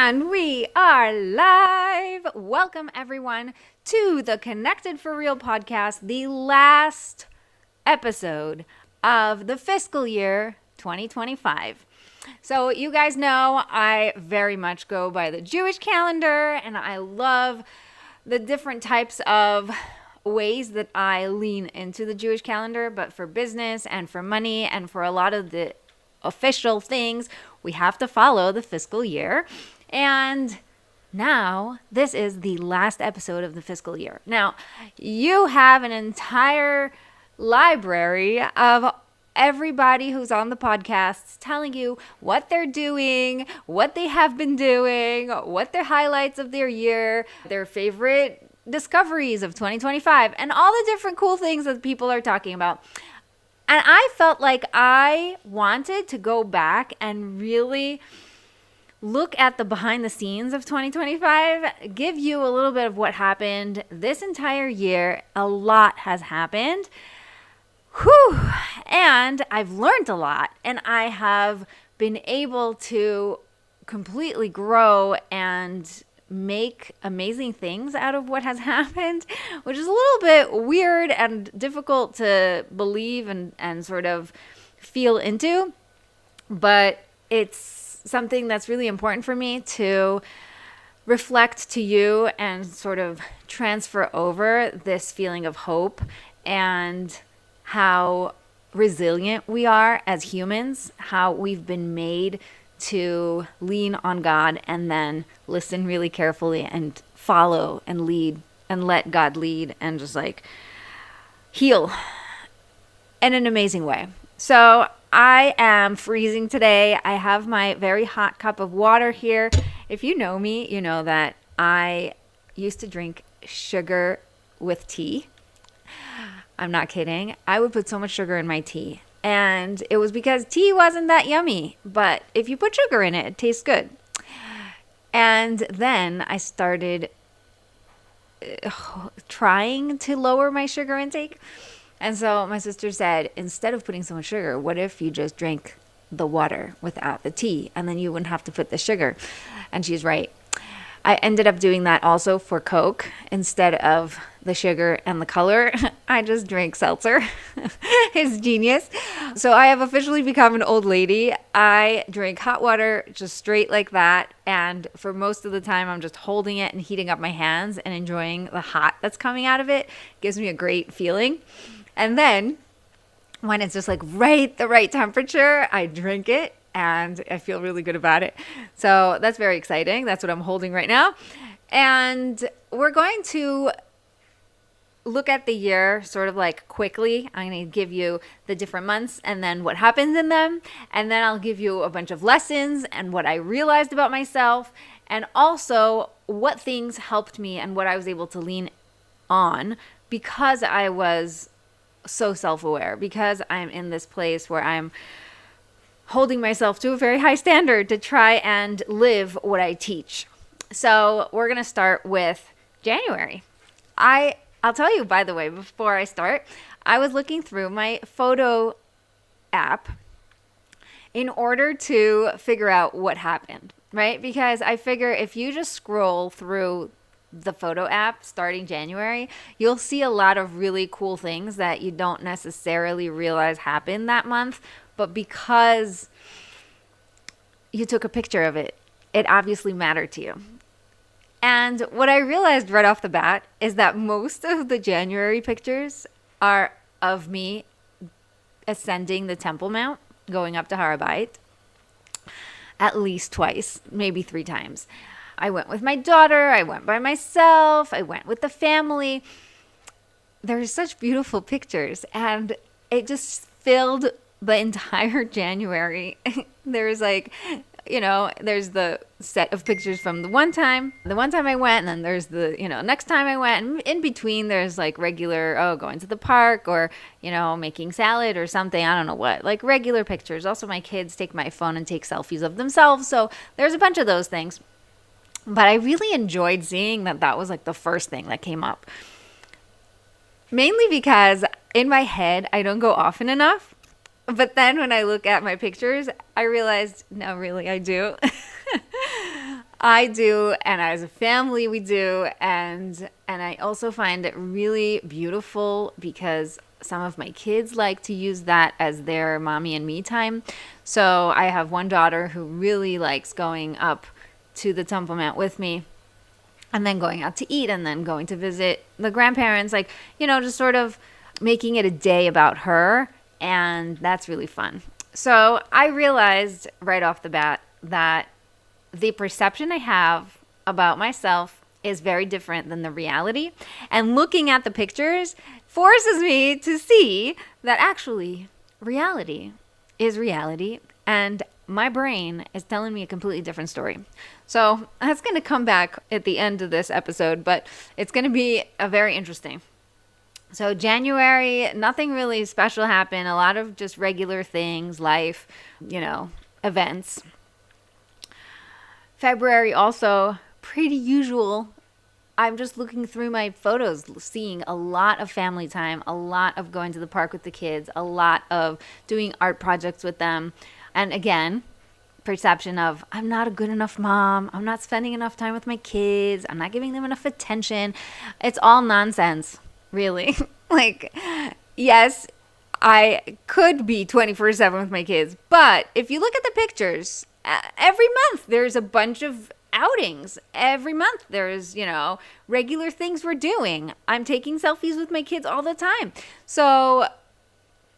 And we are live. Welcome, everyone, to the Connected for Real podcast, the last episode of the fiscal year 2025. So you guys know I very much go by the Jewish calendar, and I love the different types of ways that I lean into the Jewish calendar, but for business and for money and for a lot of the official things, we have to follow the fiscal year. And now this is the last episode of the fiscal year. Now, you have an entire library of everybody who's on the podcasts telling you what they're doing, what they have been doing, what their highlights of their year, their favorite discoveries of 2025, and all the different cool things that people are talking about. And I felt like I wanted to go back and really look at the behind the scenes of 2025, give you a little bit of what happened this entire year. A lot has happened. Whew. And I've learned a lot, and I have been able to completely grow and make amazing things out of what has happened, which is a little bit weird and difficult to believe and sort of feel into. But it's something that's really important for me to reflect to you and sort of transfer over this feeling of hope and how resilient we are as humans, how we've been made to lean on God and then listen really carefully and follow and lead and let God lead and just like heal in an amazing way. So I am freezing today. I have my very hot cup of water here. If you know me, you know that I used to drink sugar with tea. I'm not kidding. I would put so much sugar in my tea. And it was because tea wasn't that yummy. But if you put sugar in it, it tastes good. And then I started trying to lower my sugar intake. And so my sister said, instead of putting so much sugar, what if you just drank the water without the tea? And then you wouldn't have to put the sugar. And she's right. I ended up doing that also for Coke. Instead of the sugar and the color, I just drank seltzer. It's genius. So I have officially become an old lady. I drink hot water just straight like that. And for most of the time, I'm just holding it and heating up my hands and enjoying the hot that's coming out of it. It gives me a great feeling. And then when it's just like the right temperature, I drink it. And I feel really good about it. So that's very exciting. That's what I'm holding right now. And we're going to look at the year sort of like quickly. I'm going to give you the different months and then what happens in them. And then I'll give you a bunch of lessons and what I realized about myself. And also what things helped me and what I was able to lean on because I was so self-aware. Because I'm in this place where I'm holding myself to a very high standard to try and live what I teach. So we're going to start with January. I'll tell you, by the way, before I start, I was looking through my photo app in order to figure out what happened, right? Because I figure if you just scroll through the photo app starting January, you'll see a lot of really cool things that you don't necessarily realize happened that month. But because you took a picture of it, it obviously mattered to you. And what I realized right off the bat is that most of the January pictures are of me ascending the Temple Mount, going up to Har HaBayit, at least twice, maybe 3 times. I went with my daughter, I went by myself, I went with the family. There's such beautiful pictures, and it just filled the entire January. There's there's the set of pictures from the one time I went, and then there's the, next time I went, and in between there's like regular, going to the park or, making salad or something, I don't know what, like regular pictures. Also, my kids take my phone and take selfies of themselves. So there's a bunch of those things. But I really enjoyed seeing that was like the first thing that came up. Mainly because in my head, I don't go often enough. But then when I look at my pictures, I realized, no, really, I do. I do, and as a family we do, and I also find it really beautiful because some of my kids like to use that as their mommy and me time. So I have one daughter who really likes going up to the Temple Mount with me, and then going out to eat, and then going to visit the grandparents, like, just sort of making it a day about her, and that's really fun. So I realized right off the bat that the perception I have about myself is very different than the reality. And looking at the pictures forces me to see that actually reality is reality. And my brain is telling me a completely different story. So that's going to come back at the end of this episode, but it's going to be a very interesting. So January, nothing really special happened. A lot of just regular things, life, events. February also pretty usual. I'm just looking through my photos, seeing a lot of family time, a lot of going to the park with the kids, a lot of doing art projects with them. And again, perception of I'm not a good enough mom. I'm not spending enough time with my kids. I'm not giving them enough attention. It's all nonsense, really. Like, yes, I could be 24/7 with my kids. But if you look at the pictures, every month there's a bunch of outings. Every month there's, regular things we're doing. I'm taking selfies with my kids all the time. So,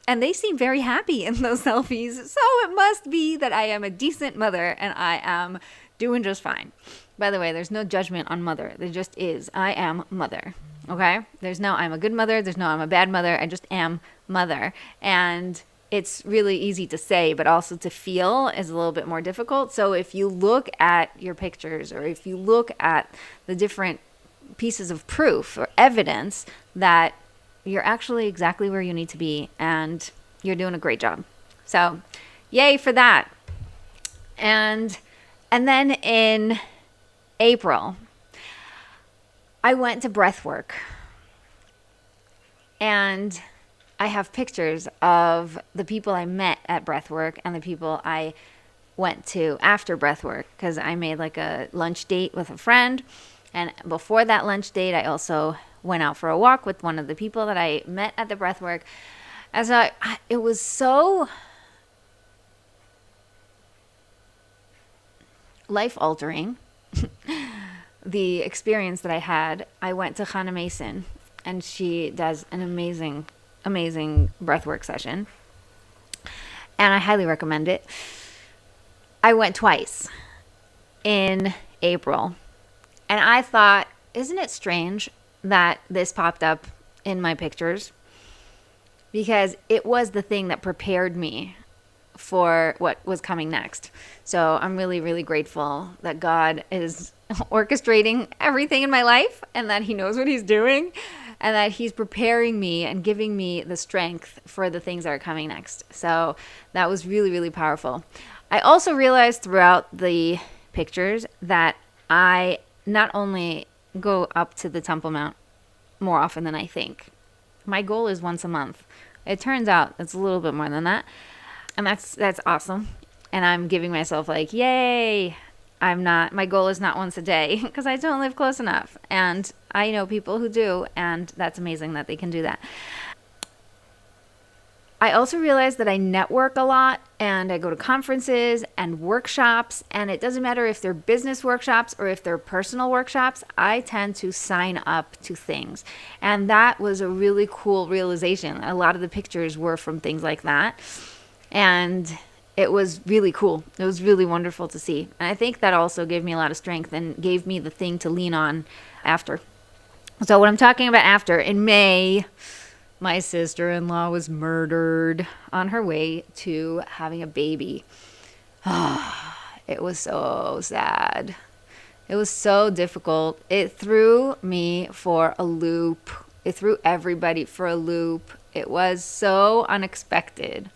and they seem very happy in those selfies. So it must be that I am a decent mother and I am doing just fine. By the way, there's no judgment on mother. There just is. I am mother. Okay? There's no I'm a good mother. There's no I'm a bad mother. I just am mother. And it's really easy to say, but also to feel is a little bit more difficult. So if you look at your pictures, or if you look at the different pieces of proof or evidence that you're actually exactly where you need to be and you're doing a great job. So yay for that. And then in April, I went to breath work. And I have pictures of the people I met at breathwork and the people I went to after breathwork, because I made like a lunch date with a friend. And before that lunch date, I also went out for a walk with one of the people that I met at the breathwork. It was so life-altering, the experience that I had. I went to Chana Mason, and she does an amazing breathwork session, and I highly recommend it. I went twice in April, and I thought, isn't it strange that this popped up in my pictures? Because it was the thing that prepared me for what was coming next. So I'm really, really grateful that God is orchestrating everything in my life, and that He knows what He's doing, and that He's preparing me and giving me the strength for the things that are coming next. So that was really, really powerful. I also realized throughout the pictures that I not only go up to the Temple Mount more often than I think. My goal is once a month. It turns out it's a little bit more than that. And that's awesome. And I'm giving myself like, yay. My goal is not once a day, because I don't live close enough. And I know people who do, and that's amazing that they can do that. I also realized that I network a lot, and I go to conferences and workshops, and it doesn't matter if they're business workshops or if they're personal workshops, I tend to sign up to things. And that was a really cool realization. A lot of the pictures were from things like that. And it was really cool. It was really wonderful to see. And I think that also gave me a lot of strength and gave me the thing to lean on after. So what I'm talking about after, in May, my sister-in-law was murdered on her way to having a baby. It was so sad. It was so difficult. It threw me for a loop. It threw everybody for a loop. It was so unexpected.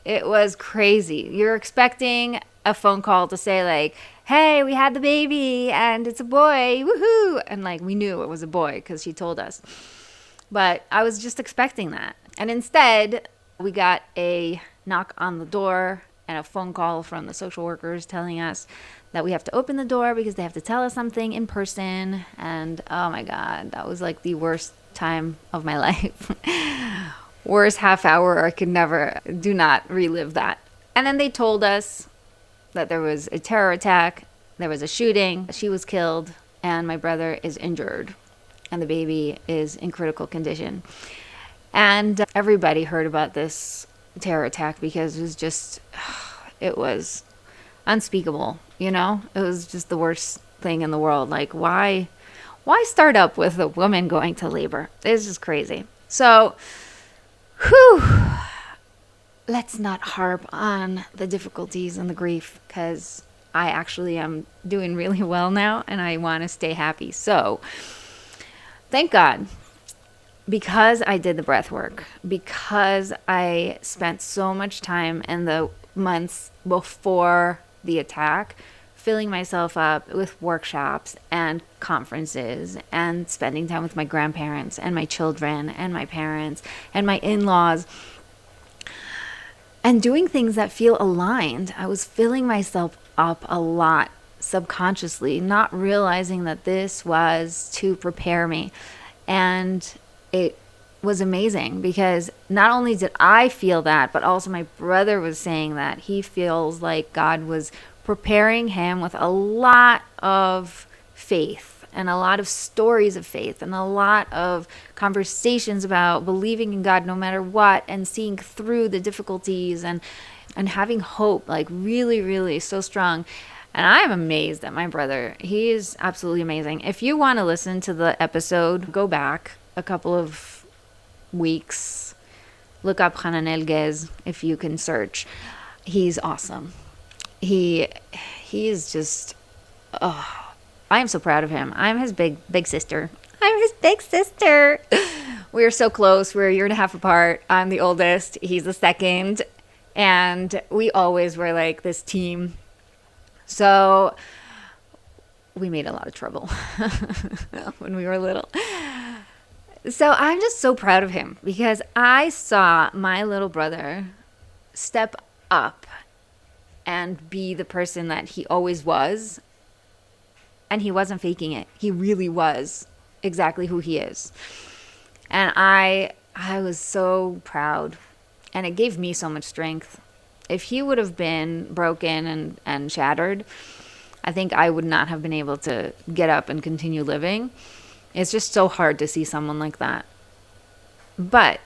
It was crazy. You're expecting a phone call to say like, hey, we had the baby and it's a boy, woohoo. And like, we knew it was a boy because she told us. But I was just expecting that. And instead, we got a knock on the door and a phone call from the social workers telling us that we have to open the door because they have to tell us something in person. And oh my God, that was like the worst time of my life. Worst half hour. I could never, do not relive that. And then they told us that there was a terror attack, there was a shooting, she was killed, and my brother is injured, and the baby is in critical condition. And everybody heard about this terror attack because it was just, it was unspeakable, you know? It was just the worst thing in the world. Like, why start up with a woman going to labor? It's just crazy. So, let's not harp on the difficulties and the grief, because I actually am doing really well now and I want to stay happy. So, thank God, because I did the breath work, because I spent so much time in the months before the attack filling myself up with workshops and conferences and spending time with my grandparents and my children and my parents and my in-laws and doing things that feel aligned. I was filling myself up a lot subconsciously, not realizing that this was to prepare me. And it was amazing because not only did I feel that, but also my brother was saying that he feels like God was preparing him with a lot of faith and a lot of stories of faith and a lot of conversations about believing in God no matter what and seeing through the difficulties and having hope, like really, really so strong. And I'm amazed at my brother. He is absolutely amazing. If you want to listen to the episode, go back a couple of weeks. Look up Hananel Gez if you can search. He's awesome. He is just, I am so proud of him. I'm his big sister. I'm his big sister. We are so close. We're a year and a half apart. I'm the oldest. He's the second. And we always were like this team. So we made a lot of trouble when we were little. So I'm just so proud of him because I saw my little brother step up and be the person that he always was. And he wasn't faking it. He really was exactly who he is. And I was so proud. And it gave me so much strength. If he would have been broken and shattered, I think I would not have been able to get up and continue living. It's just so hard to see someone like that. But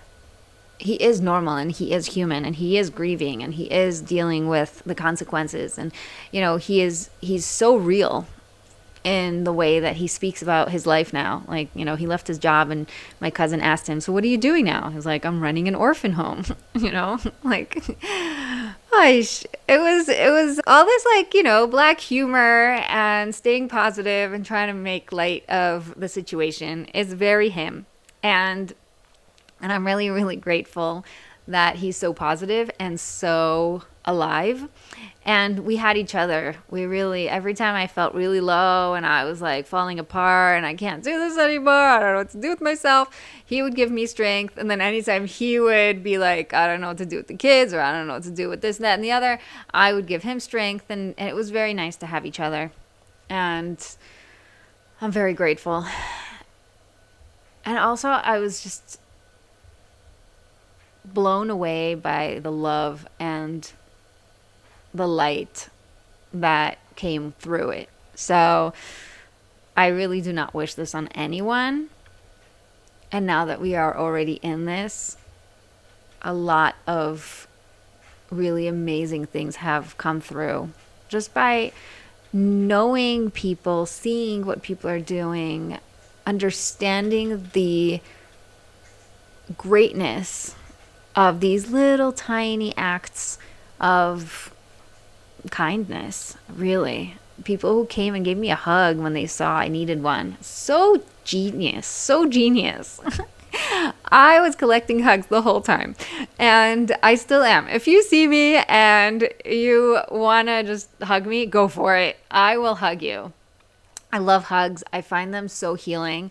he is normal and he is human and he is grieving and he is dealing with the consequences. And, you know, he's so real in the way that he speaks about his life now. Like, you know, he left his job and my cousin asked him, so what are you doing now? He's like, I'm running an orphan home, you know, like, it was all this, like, you know, black humor and staying positive and trying to make light of the situation is very him. And I'm really, really grateful that he's so positive and so alive. And we had each other. We really, every time I felt really low and I was like falling apart and I can't do this anymore, I don't know what to do with myself, he would give me strength. And then anytime he would be like, I don't know what to do with the kids, or I don't know what to do with this, that, and the other, I would give him strength. And it was very nice to have each other. And I'm very grateful. And also, I was just blown away by the love and the light that came through it. So I really do not wish this on anyone. And now that we are already in this, a lot of really amazing things have come through just by knowing people, seeing what people are doing, understanding the greatness of these little tiny acts of kindness, really. People who came and gave me a hug when they saw I needed one. So genius. I was collecting hugs the whole time, and I still am. If you see me and you want to just hug me, go for it. I will hug you. I love hugs. I find them so healing.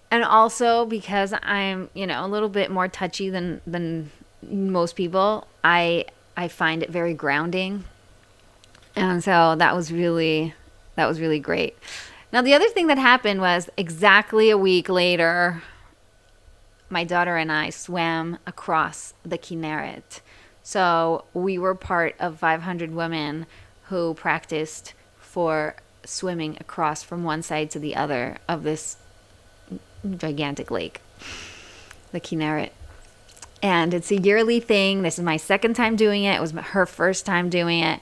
And also because I'm, you know, a little bit more touchy than most people, I I find it very grounding. And so that was really great. Now, the other thing that happened was exactly a week later, my daughter and I swam across the Kinneret. So we were part of 500 women who practiced for swimming across from one side to the other of this gigantic lake, the Kinneret. And it's a yearly thing. This is my second time doing it. It was her first time doing it.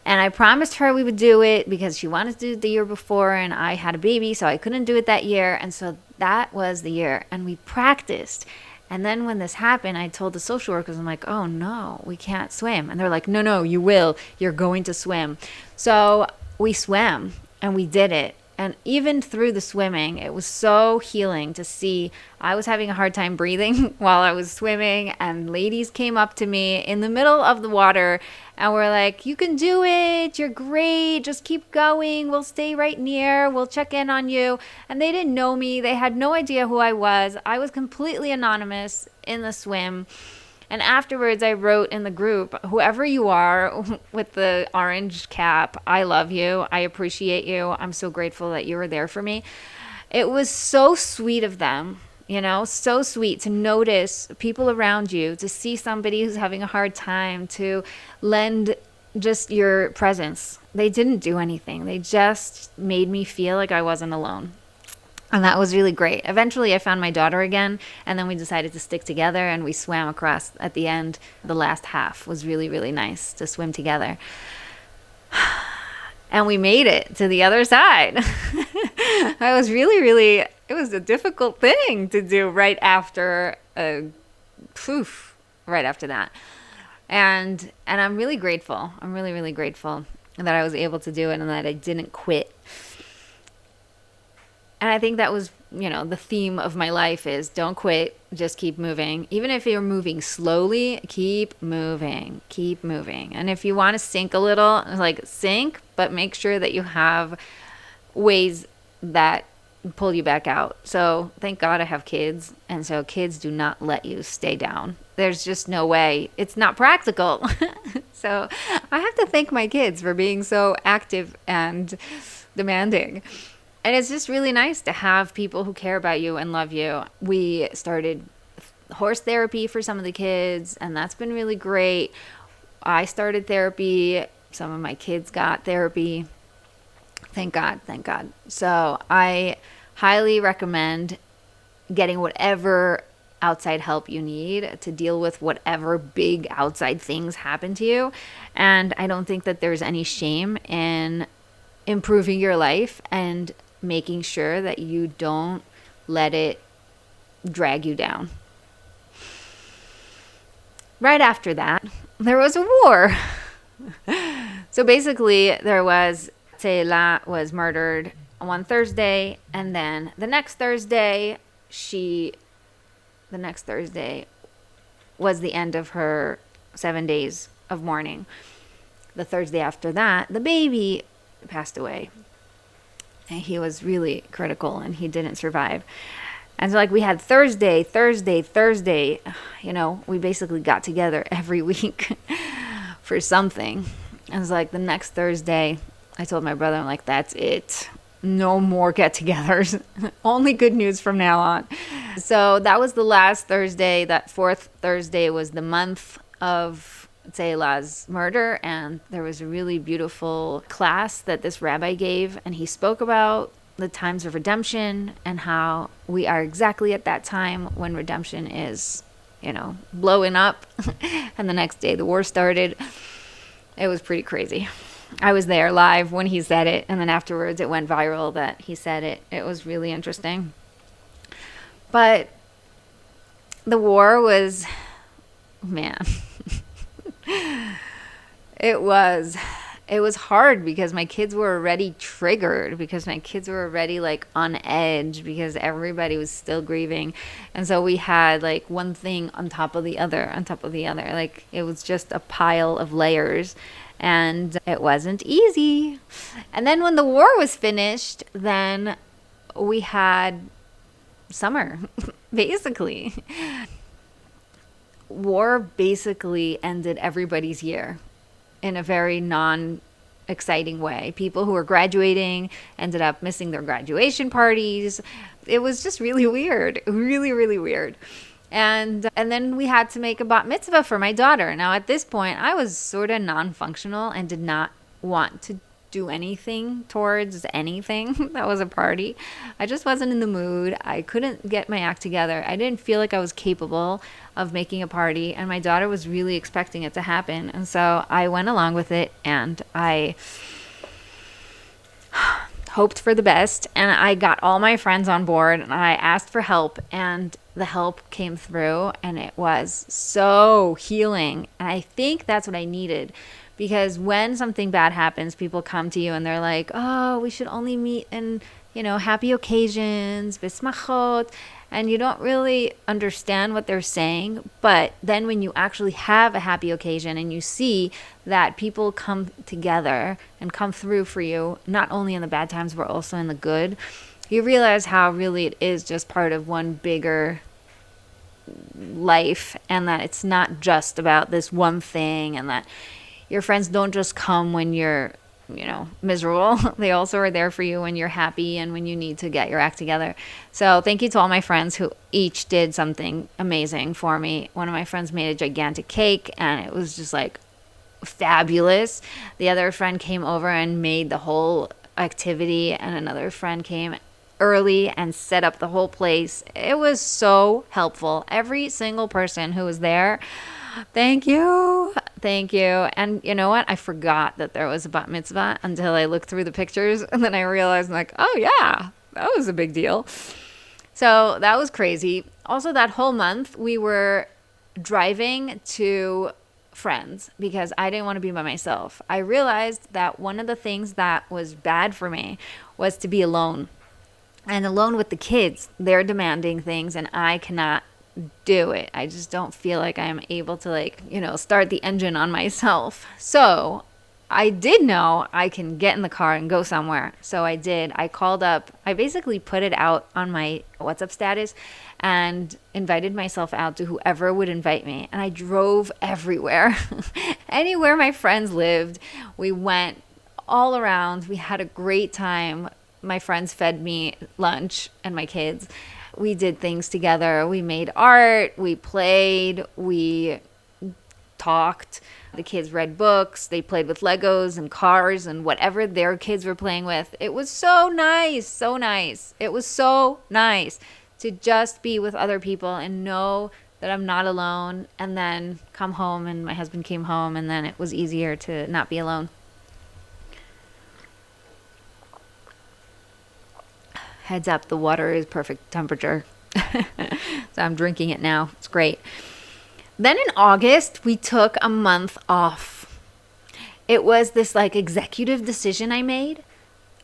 And I promised her we would do it because she wanted to do it the year before, and I had a baby, so I couldn't do it that year. And so that was the year. And we practiced. And then when this happened, I told the social workers, I'm like, oh no, we can't swim. And they're like, no, you will. You're going to swim. So we swam and we did it. And even through the swimming, it was so healing to see. I was having a hard time breathing while I was swimming, and ladies came up to me in the middle of the water and were like, you can do it. You're great. Just keep going. We'll stay right near. We'll check in on you. And they didn't know me. They had no idea who I was. I was completely anonymous in the swim. And afterwards, I wrote in the group, whoever you are with the orange cap, I love you. I appreciate you. I'm so grateful that you were there for me. It was so sweet of them, so sweet to notice people around you, to see somebody who's having a hard time, to lend just your presence. They didn't do anything. They just made me feel like I wasn't alone. And that was really great. Eventually, I found my daughter again, and then we decided to stick together, and we swam across at the end. The last half was really, really nice to swim together. And we made it to the other side. That was it was a difficult thing to do right after right after that. And I'm really grateful. I'm really, really grateful that I was able to do it and that I didn't quit. And I think that was, the theme of my life is don't quit, just keep moving. Even if you're moving slowly, keep moving. And if you want to sink a little, sink, but make sure that you have ways that pull you back out. So thank God I have kids. And so kids do not let you stay down. There's just no way. It's not practical. So I have to thank my kids for being so active and demanding. And it's just really nice to have people who care about you and love you. We started horse therapy for some of the kids, and that's been really great. I started therapy. Some of my kids got therapy. Thank God. So I highly recommend getting whatever outside help you need to deal with whatever big outside things happen to you. And I don't think that there's any shame in improving your life and making sure that you don't let it drag you down. Right after that, there was a war. So basically, Seila was murdered on one Thursday, and then the next Thursday was the end of her 7 days of mourning. The Thursday after that, the baby passed away. And he was really critical, and he didn't survive. And so we had Thursday. We basically got together every week for something. And it's the next Thursday, I told my brother, I'm like, that's it. No more get-togethers. Only good news from now on. So that was the last Thursday. That fourth Thursday was the month of Seila's murder, and there was a really beautiful class that this rabbi gave, and he spoke about the times of redemption and how we are exactly at that time when redemption is, blowing up. And the next day the war started. It was pretty crazy. I was there live when he said it, and then afterwards it went viral that he said it. It was really interesting. But the war was, man, it was hard because my kids were already triggered, because my kids were already on edge, because everybody was still grieving. And so we had one thing on top of the other. It was just a pile of layers, and it wasn't easy. And then when the war was finished, then we had summer, basically. war basically ended everybody's year in a very non-exciting way. People who were graduating ended up missing their graduation parties. It was just really weird, really, really weird. And then we had to make a bat mitzvah for my daughter. Now, at this point, I was sort of non-functional and did not want to do anything towards anything that was a party. I just wasn't in the mood. I couldn't get my act together. I didn't feel like I was capable of making a party, and my daughter was really expecting it to happen. And so I went along with it, and I hoped for the best, and I got all my friends on board, and I asked for help, and the help came through, and it was so healing. And I think that's what I needed, because when something bad happens, people come to you and they're like, oh, we should only meet in, happy occasions, bismachot, and you don't really understand what they're saying. But then when you actually have a happy occasion and you see that people come together and come through for you, not only in the bad times, but also in the good, you realize how really it is just part of one bigger life, and that it's not just about this one thing, and that your friends don't just come when you're, miserable. They also are there for you when you're happy and when you need to get your act together. So thank you to all my friends who each did something amazing for me. One of my friends made a gigantic cake, and it was just like fabulous. The other friend came over and made the whole activity, and another friend came early and set up the whole place. It was so helpful. Every single person who was there, thank you. And you know what? I forgot that there was a bat mitzvah until I looked through the pictures, and then I realized, like, oh yeah, that was a big deal. So that was crazy. Also, that whole month we were driving to friends because I didn't want to be by myself. I realized that one of the things that was bad for me was to be alone. And alone with the kids. They're demanding things, and I cannot do it. I just don't feel like I'm able to start the engine on myself. So I did know I can get in the car and go somewhere. So I did. I called up. I basically put it out on my WhatsApp status and invited myself out to whoever would invite me. And I drove everywhere. Anywhere my friends lived. We went all around. We had a great time. My friends fed me lunch and my kids. We did things together. We made art. We played. We talked. The kids read books. They played with Legos and cars and whatever their kids were playing with. It was so nice. So nice. It was so nice to just be with other people and know that I'm not alone, and then come home, and my husband came home, and then it was easier to not be alone. Heads up, the water is perfect temperature. So I'm drinking it now. It's great. Then in August, we took a month off. It was this executive decision I made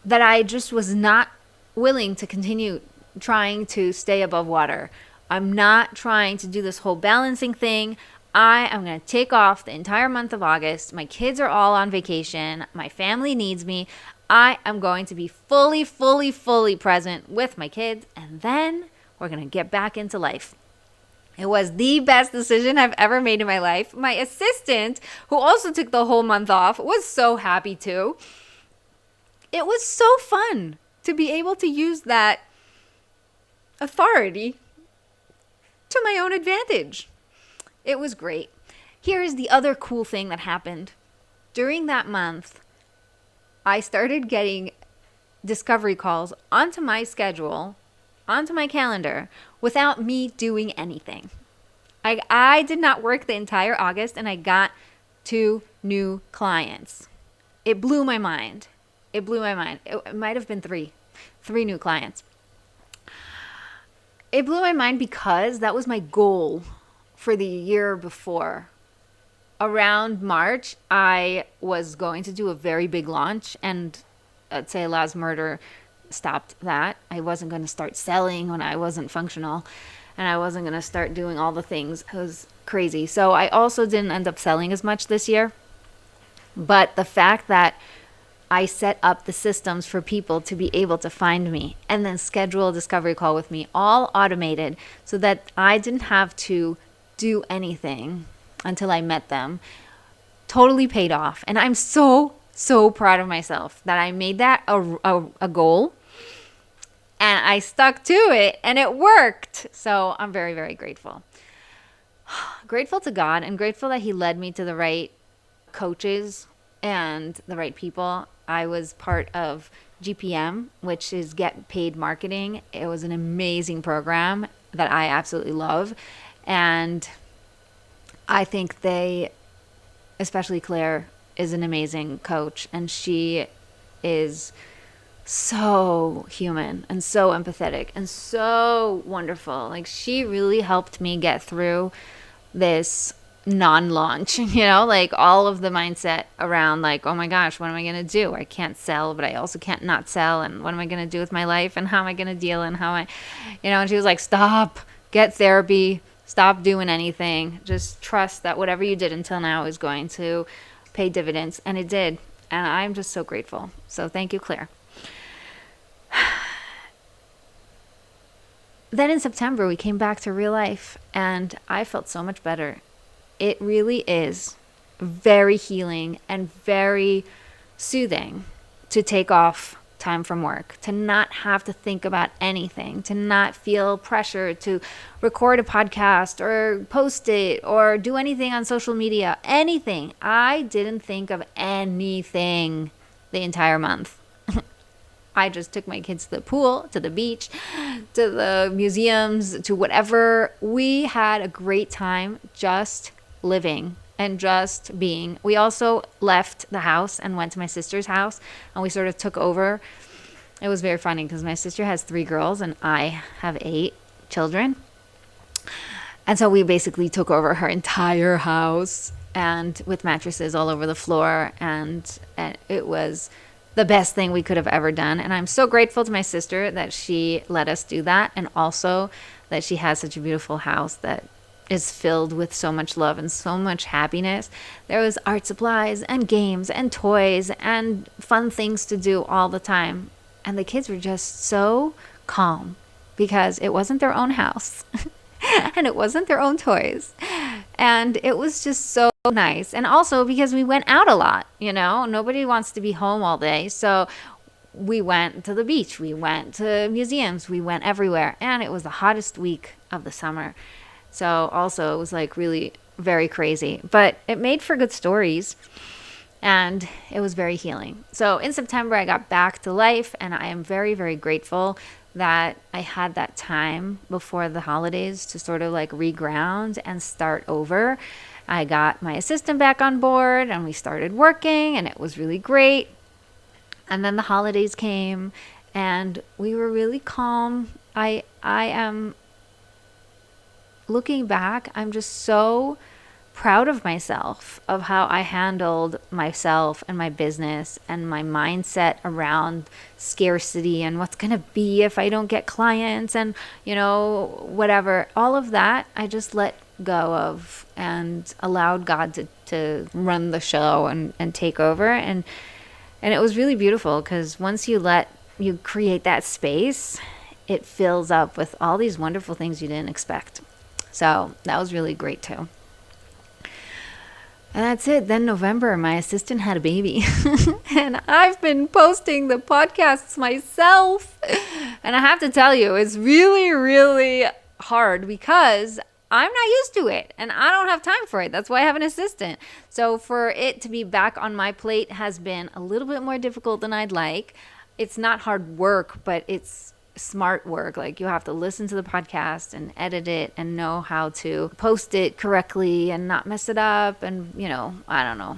that I just was not willing to continue trying to stay above water. I'm not trying to do this whole balancing thing. I am going to take off the entire month of August. My kids are all on vacation. My family needs me. I am going to be fully, fully, fully present with my kids, and then we're going to get back into life. It was the best decision I've ever made in my life. My assistant, who also took the whole month off, was so happy too. It was so fun to be able to use that authority to my own advantage. It was great. Here's the other cool thing that happened. During that month, I started getting discovery calls onto my schedule, onto my calendar, without me doing anything. I did not work the entire August, and I got 2 new clients. It blew my mind. It might have been 3 new clients. It blew my mind because that was my goal for the year before. Around March, I was going to do a very big launch, and I'd say Laz Murder stopped that. I wasn't going to start selling when I wasn't functional, and I wasn't going to start doing all the things. It was crazy. So I also didn't end up selling as much this year. But the fact that I set up the systems for people to be able to find me and then schedule a discovery call with me, all automated, so that I didn't have to do anything until I met them totally paid off. And I'm so, so proud of myself that I made that a goal and I stuck to it and it worked. So I'm very, very grateful. Grateful to God and grateful that He led me to the right coaches and the right people. I was part of GPM, which is Get Paid Marketing. It was an amazing program that I absolutely love. And I think especially Claire, is an amazing coach. And she is so human and so empathetic and so wonderful. Like, she really helped me get through this non-launch, like all of the mindset around like, oh my gosh, what am I going to do? I can't sell, but I also can't not sell. And what am I going to do with my life? And how am I going to deal? And and she was like, stop, get therapy, stop doing anything. Just trust that whatever you did until now is going to pay dividends. And it did. And I'm just so grateful. So thank you, Claire. Then in September, we came back to real life and I felt so much better. It really is very healing and very soothing to take off time from work, to not have to think about anything, to not feel pressure to record a podcast or post it or do anything on social media, anything. I didn't think of anything the entire month. I just took my kids to the pool, to the beach, to the museums, to whatever. We had a great time just living and just being. We also left the house and went to my sister's house and we sort of took over. It was very funny because my sister has 3 girls and I have 8 children. And so we basically took over her entire house and with mattresses all over the floor. And it was the best thing we could have ever done. And I'm so grateful to my sister that she let us do that. And also that she has such a beautiful house that is filled with so much love and so much happiness. There was art supplies and games and toys and fun things to do all the time. And the kids were just so calm because it wasn't their own house and it wasn't their own toys. And it was just so nice. And also because we went out a lot, nobody wants to be home all day. So we went to the beach, we went to museums, we went everywhere. And it was the hottest week of the summer. So also it was like really very crazy, but it made for good stories and it was very healing. So in September, I got back to life and I am very, very grateful that I had that time before the holidays to sort of like reground and start over. I got my assistant back on board and we started working and it was really great. And then the holidays came and we were really calm. I am looking back, I'm just so proud of myself, of how I handled myself and my business and my mindset around scarcity and what's going to be if I don't get clients and, whatever. All of that, I just let go of and allowed God to run the show and take over. And it was really beautiful because once you create that space, it fills up with all these wonderful things you didn't expect. So that was really great too. And that's it. Then November, my assistant had a baby. And I've been posting the podcasts myself. And I have to tell you, it's really, really hard because I'm not used to it. And I don't have time for it. That's why I have an assistant. So for it to be back on my plate has been a little bit more difficult than I'd like. It's not hard work, but it's smart work. Like you have to listen to the podcast and edit it and know how to post it correctly and not mess it up. And, I don't know.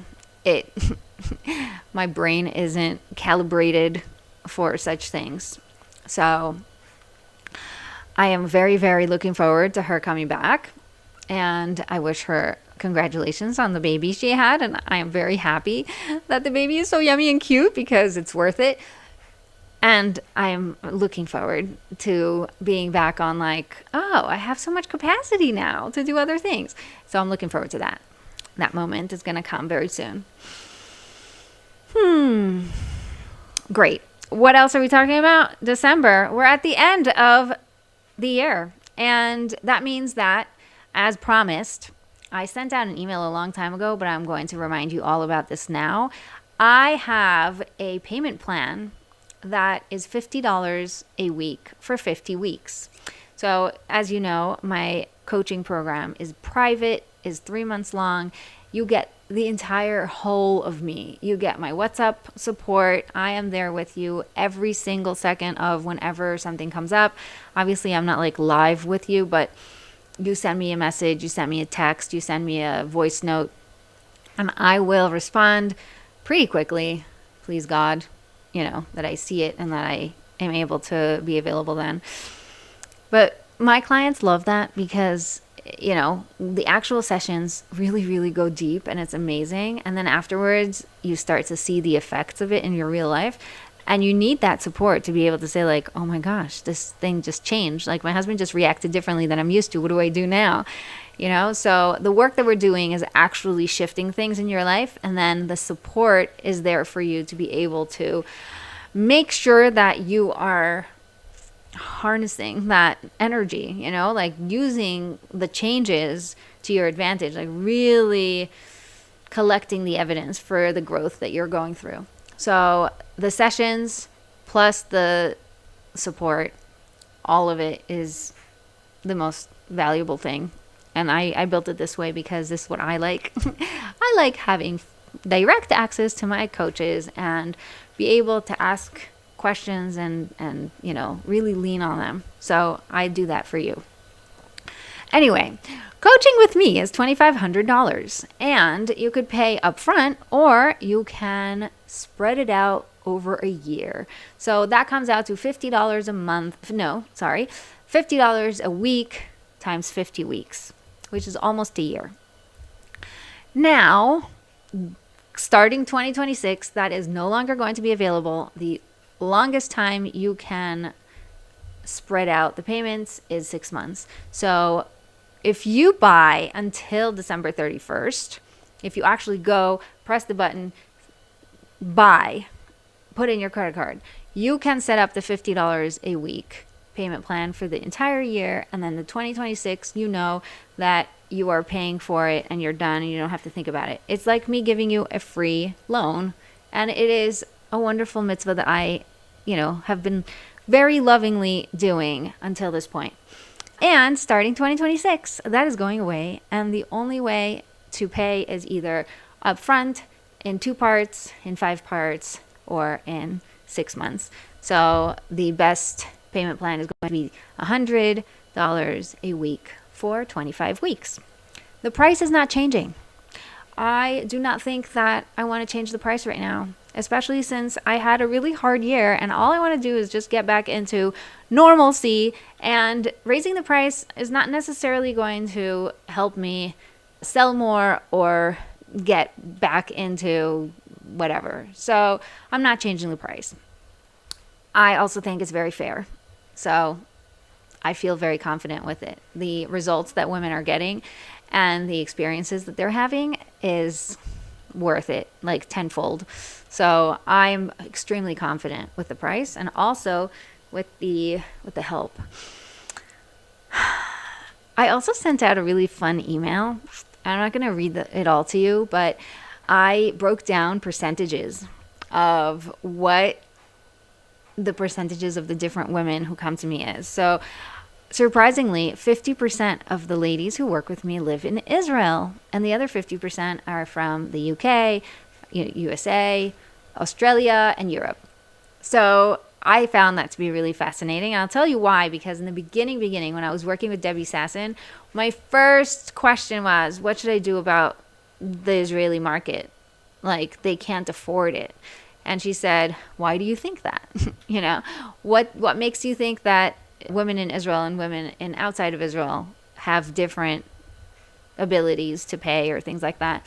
My brain isn't calibrated for such things. So I am very, very looking forward to her coming back. And I wish her congratulations on the baby she had. And I am very happy that the baby is so yummy and cute because it's worth it. And I'm looking forward to being back on like, oh, I have so much capacity now to do other things. So I'm looking forward to that. That moment is going to come very soon. Great. What else are we talking about? December. We're at the end of the year. And that means that as promised, I sent out an email a long time ago, but I'm going to remind you all about this now. I have a payment plan that is $50 a week for 50 weeks. So as you know, my coaching program is private, is 3 months long. You get the entire whole of me. You get my WhatsApp support. I am there with you every single second of whenever something comes up. Obviously, I'm not like live with you, but you send me a message, you send me a text, you send me a voice note, and I will respond pretty quickly. Please God, that I see it and that I am able to be available then. But my clients love that because, the actual sessions really, really go deep and it's amazing. And then afterwards, you start to see the effects of it in your real life. And you need that support to be able to say like, oh my gosh, this thing just changed. Like my husband just reacted differently than I'm used to. What do I do now? So the work that we're doing is actually shifting things in your life. And then the support is there for you to be able to make sure that you are harnessing that energy, like using the changes to your advantage, like really collecting the evidence for the growth that you're going through. So the sessions plus the support, all of it is the most valuable thing. And I built it this way because this is what I like. I like having direct access to my coaches and be able to ask questions and really lean on them. So I do that for you. Anyway, coaching with me is $2,500 and you could pay upfront or you can spread it out over a year. So that comes out to $50 a month. No, sorry, $50 a week times 50 weeks, which is almost a year. Now, starting 2026, that is no longer going to be available. The longest time you can spread out the payments is 6 months. So if you buy until December 31st, if you actually go press the button, buy, put in your credit card, you can set up the $50 a week payment plan for the entire year. And then the 2026, that you are paying for it and you're done and you don't have to think about it. It's like me giving you a free loan. And it is a wonderful mitzvah that I have been very lovingly doing until this point. And starting 2026, that is going away. And the only way to pay is either upfront, in 2 parts, in 5 parts, or in 6 months. So the best payment plan is going to be $100 a week for 25 weeks. The price is not changing. I do not think that I want to change the price right now, especially since I had a really hard year and all I want to do is just get back into normalcy, and raising the price is not necessarily going to help me sell more or get back into whatever. So I'm not changing the price. I also think it's very fair. So I feel very confident with it. The results that women are getting and the experiences that they're having is worth it, like tenfold. So I'm extremely confident with the price and also with the help. I also sent out a really fun email. I'm not going to read it all to you, but I broke down percentages of what the percentages of the different women who come to me is. So surprisingly, 50% of the ladies who work with me live in Israel, and the other 50% are from the UK, USA, Australia, and Europe. So I found that to be really fascinating. And I'll tell you why, because in the beginning, when I was working with Debbie Sasson, my first question was, what should I do about the Israeli market? Like, they can't afford it. And she said, why do you think that? What makes you think that women in Israel and women in outside of Israel have different abilities to pay or things like that?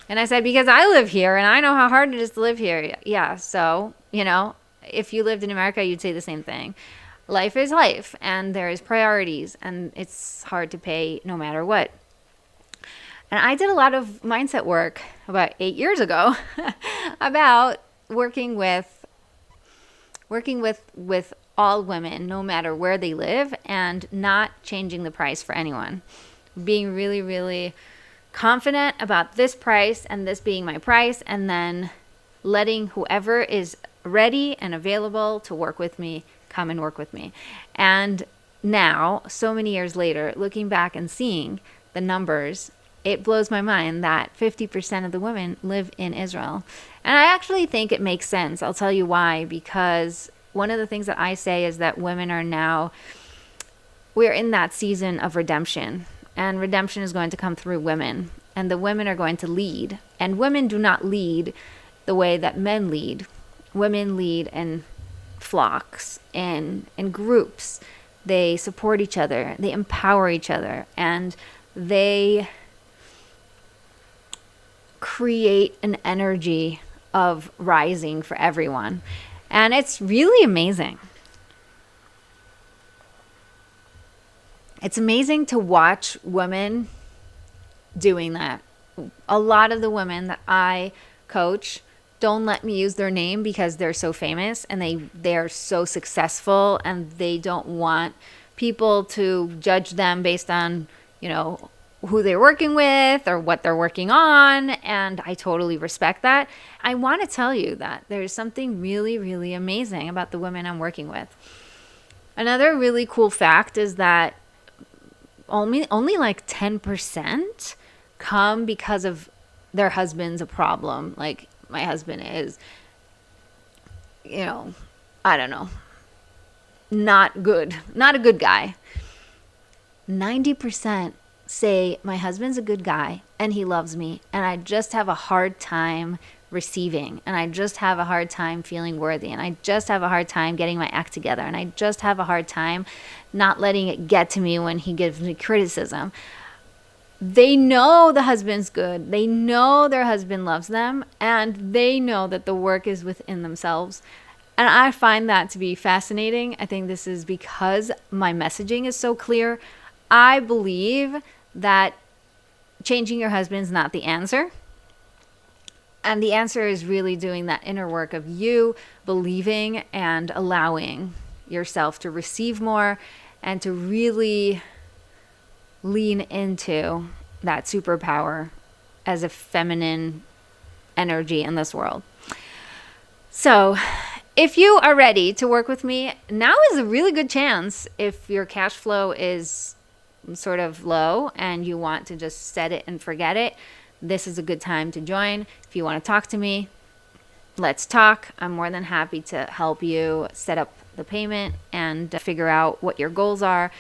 And I said, because I live here and I know how hard it is to live here. Yeah. So, if you lived in America, you'd say the same thing. Life is life and there is priorities and it's hard to pay no matter what. And I did a lot of mindset work about 8 years ago about working with all women, no matter where they live, and not changing the price for anyone. being really, really confident about this price and this being my price, and then letting whoever is ready and available to work with me come and work with me. And now, so many years later, looking back and seeing the numbers, it blows my mind that 50% of the women live in Israel. And I actually think it makes sense. I'll tell you why. Because one of the things that I say is that women are now, we're in that season of redemption. And redemption is going to come through women. And the women are going to lead. And women do not lead the way that men lead. Women lead in flocks, in groups. They support each other. They empower each other. And they create an energy of rising for everyone. And it's really amazing. It's amazing to watch women doing that. A lot of the women that I coach don't let me use their name because they're so famous and they're so successful, and they don't want people to judge them based on, who they're working with or what they're working on. And I totally respect that. I want to tell you that there's something really, really amazing about the women I'm working with. Another really cool fact is that only like 10% come because of their husband's a problem. Like, my husband is, I don't know, not good, not a good guy. 90% say my husband's a good guy and he loves me, and I just have a hard time receiving, and I just have a hard time feeling worthy, and I just have a hard time getting my act together, and I just have a hard time not letting it get to me when he gives me criticism. They know the husband's good. They know their husband loves them, and they know that the work is within themselves. And I find that to be fascinating. I think this is because my messaging is so clear. I believe that changing your husband is not the answer. And the answer is really doing that inner work of you believing and allowing yourself to receive more and to really lean into that superpower as a feminine energy in this world. So if you are ready to work with me, now is a really good chance. If your cash flow is sort of low and you want to just set it and forget it, this is a good time to join. If you want to talk to me, let's talk. I'm more than happy to help you set up the payment and figure out what your goals are.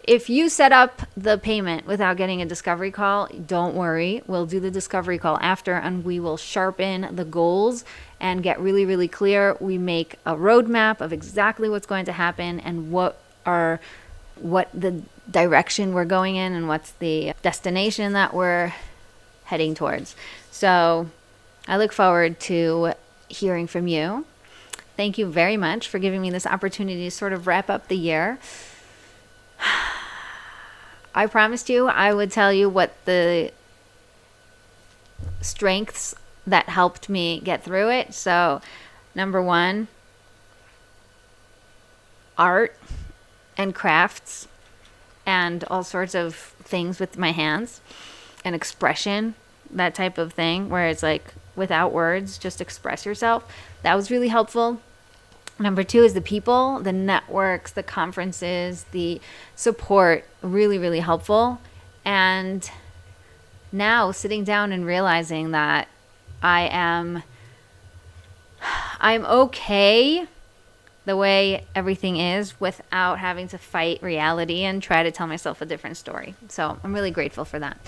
If you set up the payment without getting a discovery call, don't worry. We'll do the discovery call after, and we will sharpen the goals and get really, really clear. We make a roadmap of exactly what's going to happen and what the direction we're going in and what's the destination that we're heading towards. So I look forward to hearing from you. Thank you very much for giving me this opportunity to sort of wrap up the year. I promised you I would tell you what the strengths that helped me get through it. So, number one, art and crafts and all sorts of things with my hands and expression, that type of thing where it's like without words, just express yourself. That was really helpful. Number two is the people, the networks, the conferences, the support, really, really helpful. And now sitting down and realizing that I'm okay the way everything is without having to fight reality and try to tell myself a different story. So I'm really grateful for that.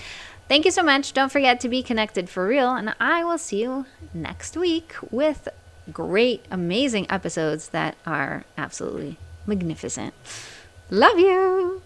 Thank you so much. Don't forget to be connected for real. And I will see you next week with great, amazing episodes that are absolutely magnificent. Love you.